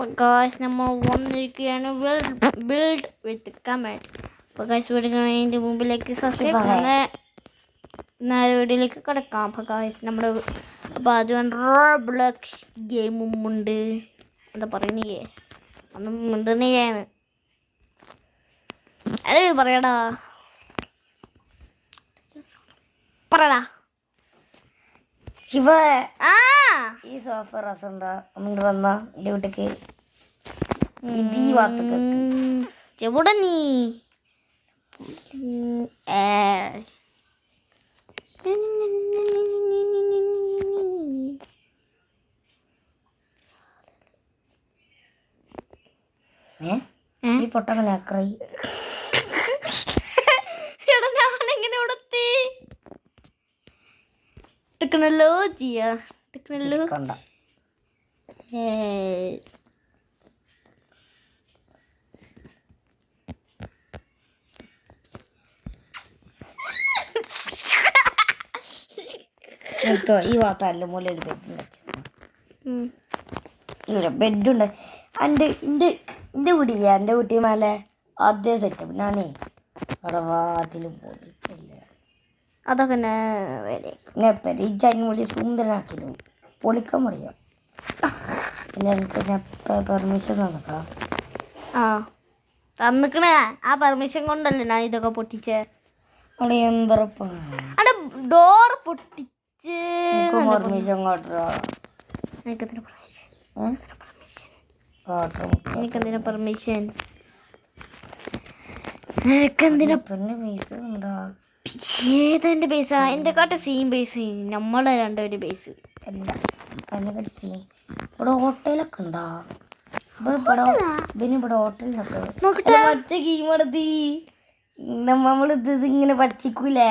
Guys, നമ്മൾ വന്നിരിക്കുകയാണ് build വിത്ത് comment. അപ്പോൾ ഗൈസ് വീഡിയോയുടെ മുമ്പിലേക്ക് വീഡിയോയിലേക്ക് കിടക്കാം. അപ്പോൾ ഗൈസ് നമ്മുടെ അപ്പോൾ അതുകൊണ്ട് റോബ്ലോക്സ് ഗെയിമും ഉണ്ട്. എന്താ പറയുന്നേ ഒന്നും മിണ്ടുന്നേയാണ് അത് പറയടാ ശിവ ഈ സോഫ രസമുണ്ടാ ഒന്നുകൊണ്ട് വന്ന എൻ്റെ വീട്ടിക്ക് ഇതീ വാർത്തക്ക് എവിടെ നീ ഈ പൊട്ടങ്ങനെ ആക്രയി ടെക്നോളജിയാ കണ്ട ഈ വാർത്ത അല്ല മൂല ഒരു ബെഡുണ്ട് എൻ്റെ കുട്ടിയാ എൻ്റെ കുട്ടി മേലെ അതേ സെറ്റപ്പ് ഞാനേ അവിടെ വാതിലും പൊളിക്കില്ല അതൊക്കെ ഈ ജന്മൊഴി സുന്ദരനാക്കിലും പൊളിക്കാൻ പറയാം എല്ലാവർക്കും പെർമിഷൻ തന്നിക്കാം തന്നിക്കണേ ആ പെർമിഷൻ കൊണ്ടല്ലേ ഞാൻ ഇതൊക്കെ പൊട്ടിച്ചേ അവിടെ എന്താ ഡോർ പൊട്ടിച്ച് പെർമിഷൻ കാട്ടാ എനിക്കെന്തിനാ പെർമിഷൻ പിന്നെ മീസ് ഉണ്ടാ ഏതെന്റെ ബേസാ എൻ്റെ കാട്ട സെയിം ബേസ് നമ്മളെ രണ്ടുപേരും ബേസ് അല്ല അതിനെക്കാട്ടി സെയിം ഇവിടെ ഹോട്ടലൊക്കെ ഉണ്ടാ ഇവിടെ ഹോട്ടലിനൊക്കെ മറ്റേ ഗെയിം എടുത്തി നമ്മൾ ഇത് ഇങ്ങനെ പഠിച്ചിക്കൂലേ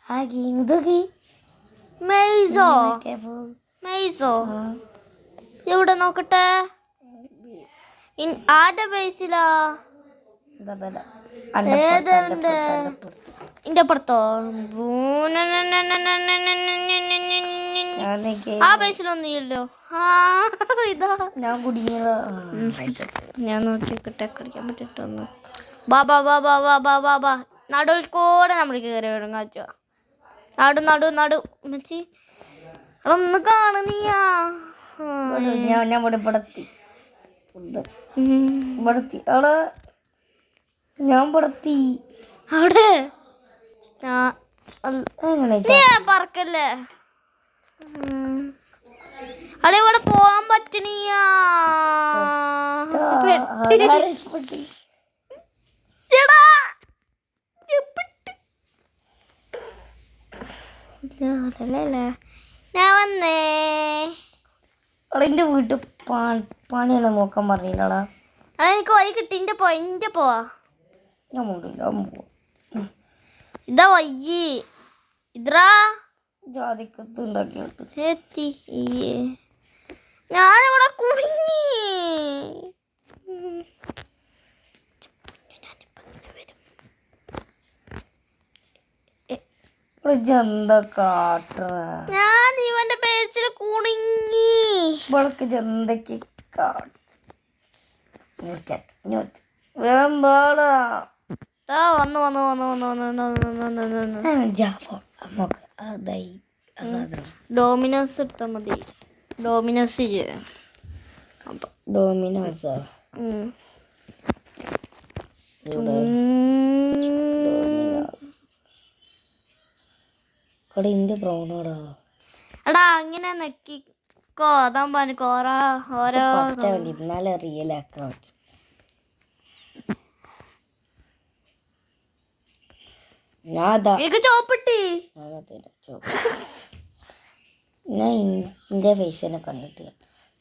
ആ ഗെയിം ഇതൊക്കെ മെയ്സോ എവിടെ നോക്കട്ടെ ആരുടെ ബേസിലാ ഇന്റെ അപ്പുറത്തോ ആ ബേസിലൊന്നും ഇല്ലല്ലോ ഇതാ ഞാൻ കുടുങ്ങിയ ഞാൻ നോക്കിയൊക്കെ കളിക്കാൻ പറ്റിട്ടൊന്ന് ബാബാ ബാബാ ബാബാ ബാബാ നടുവിൽ കൂടെ നമ്മൾ കയറി വിടങ്ങാച്ചോ നടു മച്ചി ഒന്ന് കാണുന്നീയാ ഞാൻ ഇവിടെ പെടത്തി അവിടെ ഞാൻ പെടത്തി അവിടെ പറക്കല്ലേ അവിടെ ഇവിടെ പോവാൻ പറ്റണിയാ ഞാൻ വന്നേ എന്റെ വീട്ടിൽ പണിയെല്ലാം നോക്കാൻ പറഞ്ഞില്ലടാ എനിക്ക് വഴി കിട്ടി ഇന്റെ പോവാ ഞാൻ പോവാ ഇതാ വയ്യ് ഇതാ ജാതിക്കത്ത് ഉണ്ടാക്കിയോട്ട് ഞാനിവിടെ കുടുങ്ങി എന്താ കാട്ട ഞാൻ ഇവന്റെ ബേസിൽ കുടുങ്ങി ഇവൾക്ക് ജന്തക്ക് വേമ്പാടാ ഡോമിനോസ് എടുത്താൽ മതി ഡോമിനോസ് ഡോമിനോസാ കടയിന്റെ ബ്രൗണോടാ എടാ അങ്ങനെ നെക്കിക്കോ അതാകുമ്പോ എനിക്ക് ഓരോ ഇന്നാലെ റിയൽ ആക്കാൻ പറ്റും എനിക്ക് ചോപ്പിട്ടി ഞാൻ എന്റെ ഫേസിനെ കണ്ടിട്ട്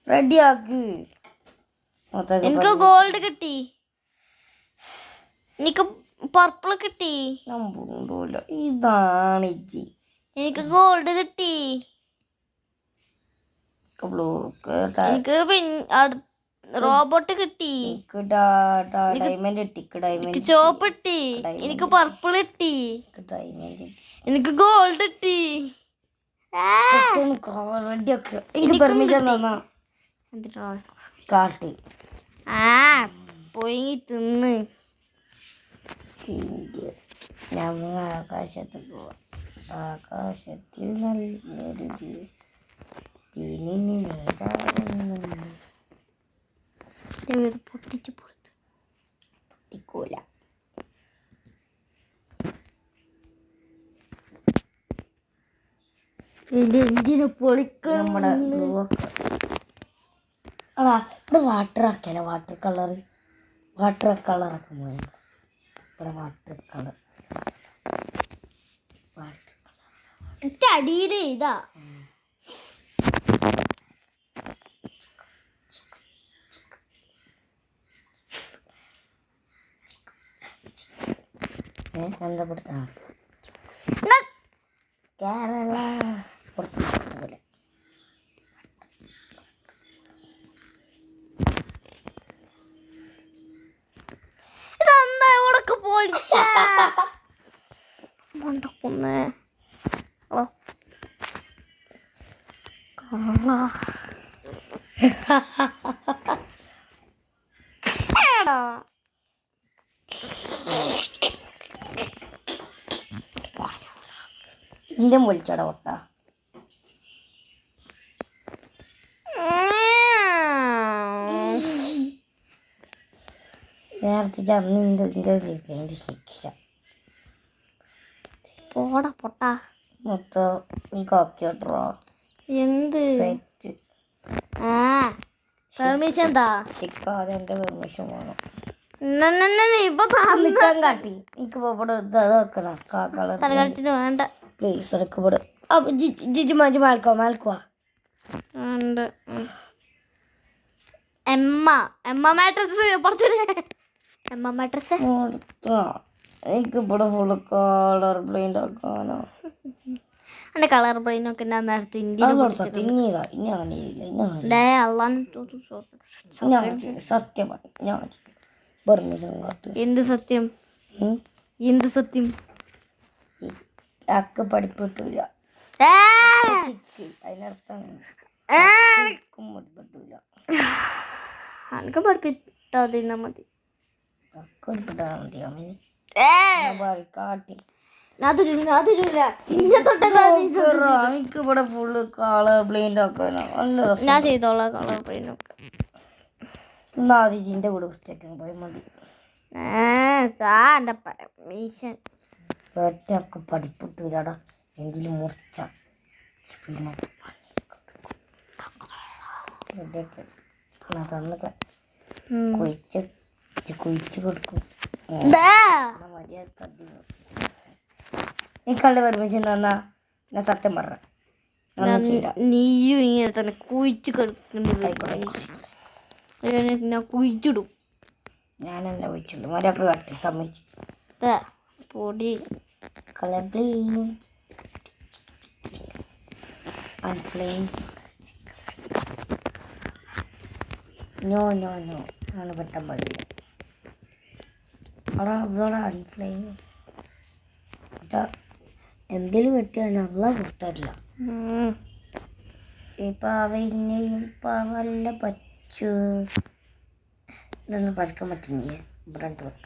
റെഡി ആക്ക് എനിക്ക് ഗോൾഡ് കിട്ടി എനിക്ക് പർപ്പിൾ കിട്ടി ഇതാണ് എനിക്ക് ഗോൾഡ് കിട്ടി എനിക്ക് റോബോട്ട് കിട്ടി ഡയമണ്ട് കിട്ടി ചോപ്പ് കിട്ടി എനിക്ക് പർപ്പിൾ കിട്ടി എനിക്ക് ഗോൾഡ് കിട്ടി എനിക്ക് പെർമിഷൻ തന്നാ കാട്ട് ആ പൊയ്ങ്ങി തിന്ന്. ഞങ്ങൾ ആകാശത്ത് പോവാം. ആകാശത്തിൽ നല്ലൊരു തീനിന് പൊട്ടിച്ചു പുറത്ത് പൊട്ടിക്കൂല. എന്തിനു പൊളിക്കണം? നമ്മുടെ അതാ ഇവിടെ വാട്ടർ ആക്കിയാലോ? വാട്ടർ കളറൊക്കെ വേണ്ട. ഇവിടെ വാട്ടർ കളർ അടിയിൽ ഇതാ എന്താ കേരള പുറത്തുപോലെ ഇതെന്താ ഇവിടൊക്കെ പോണ്ടക്കുന്നേ ഇന്ത്യൻ പൊളിച്ചട പൊട്ട. നേരത്തെ ചന്നിൻ്റെ ശിക്ഷ പോടാ പൊട്ടാ. മൊത്തം കൊക്കിട്ടോ എന്ത് സെറ്റ്. പെർമിഷൻ താ. ശിക്കാതെ എൻ്റെ പെർമിഷൻ വേണം. ഇപ്പൊ നിൽക്കാൻ കാട്ടി എനിക്ക് ഇവിടെ ഇത് വെക്കണം. തലകാലത്തിന് വേണ്ട പ്ലീസ് ഇടക്കപ്പെട്. ജിജി മാജി മാൽക്കുവാ ഉണ്ട്. എമ്മ മാട്രസ് കുറച്ചൊരു എമ്മ മാട്രസ് എനിക്ക് ഇവിടെ ഫുള്ള് കളർ ബ്ലൈൻഡ് ആക്കാനോ. എൻ്റെ കളർ ബ്രെയിനൊക്കെ ഞാൻ നേരത്തെ സത്യം ഞാൻ പെർമിഷൻ കാട്ടി. എന്ത് സത്യം? എന്ത് സത്യം? അക്ക് പഠിപ്പിട്ടില്ല. അതിനർത്ഥം പഠിപ്പിട്ടില്ല. എനിക്ക് പഠിപ്പിട്ടാ മതി. പഠിപ്പിട്ടാ മതി അവന് കാട്ടി. എനിക്ക് ഇവിടെ ഫുള്ള് കളർ ബ്ലൈൻഡ് ആക്കാനോ. നല്ല രസം. ഞാൻ ചെയ്തോളാം കളർ ബ്രെയിനൊക്കെ. എന്നാ അതിൻ്റെ കൂടെ പുസ്തകം പോയി മതി. എൻ്റെ പെർമിഷൻ കേട്ടൊക്കെ പഠിപ്പിട്ടൂലടാ. എന്തെങ്കിലും മുറിച്ച പിന്നെ തന്നൊക്കെ കുഴിച്ച് കൊടുക്കും. മര്യാദ നീക്കളുടെ പെർമിഷൻ തന്നാ ഞാൻ സത്യം പറഞ്ഞ നീയും ഇങ്ങനെ തന്നെ കുഴിച്ച് കിടക്കേണ്ടി. ഞാൻ കുഴിച്ചിടും. ഞാൻ എന്നെ കുഴിച്ചിട്ടു. മര്യാദ കാട്ടി സമ്മതിച്ചു. പൊടി കളർ ബ്ലൈൻഡ് അൺഫ്ലെയിം. നോ ആണ് പെട്ടാൻ പാടില്ല. അവിടെ അൺഫ്ലെയിം എന്തെങ്കിലും വെട്ടിയാണ് അല്ല കൊടുത്തരില്ല. പാവ ഇന്നെയും പാവല്ല പച്ചു. ഇതൊന്നും പഠിക്കാൻ പറ്റുന്നില്ല. ബ്രണ്ട് വെക്ക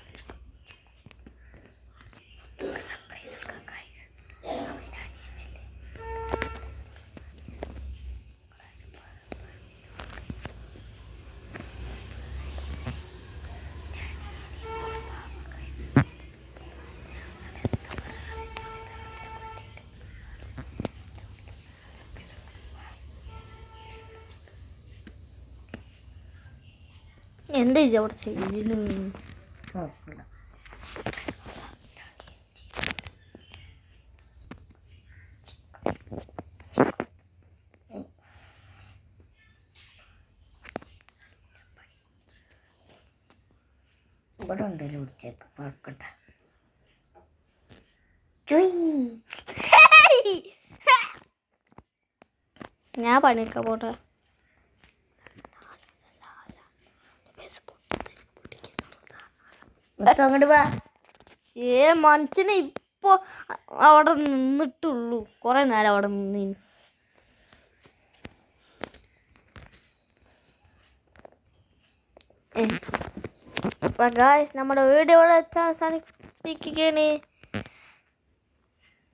എന്താ ഇത് അവിടെ ചെയ്യുന്നു? കുഴപ്പമില്ല. ഇവിടെ ഉണ്ടല്ലോ പിടിച്ചേക്ക് പാക്കട്ടെ. ഞാൻ പണിയൊക്കെ പോട്ടെ. അങ്ങോട്ട് വാ. മനുഷ്യനെ ഇപ്പൊ അവിടെ നിന്നിട്ടുള്ളൂ. കുറെ നേരം അവിടെ നിന്ന് അപ്പം ഗായ്സ് നമ്മുടെ വീഡിയോ ഇവിടെ വെച്ച് അവസാനിപ്പിക്കുകയാണ്.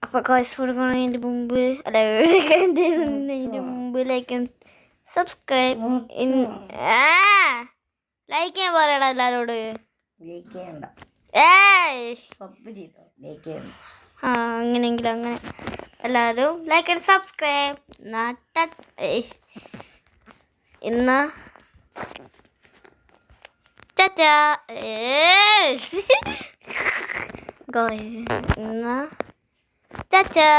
അപ്പോൾ ഗായ്സ് കൊടുക്കുന്നതിൻ്റെ മുമ്പ് ലൈക്ക് സബ്സ്ക്രൈബ് ലൈക്ക് ചെയ്യാൻ പറയണം എല്ലാവരോട്. ലൈക്ക് ചെയ്യണ്ട, സബ് ചെയ്തോ, ലൈക്ക് ചെയ്യണ്ട. അങ്ങനെയെങ്കിലും അങ്ങനെ എല്ലാവരും ലൈക്ക് ആൻഡ് സബ്സ്ക്രൈബ്. ഇന്ന് ചാച്ചാ ഇന്ന് ചാച്ചാ.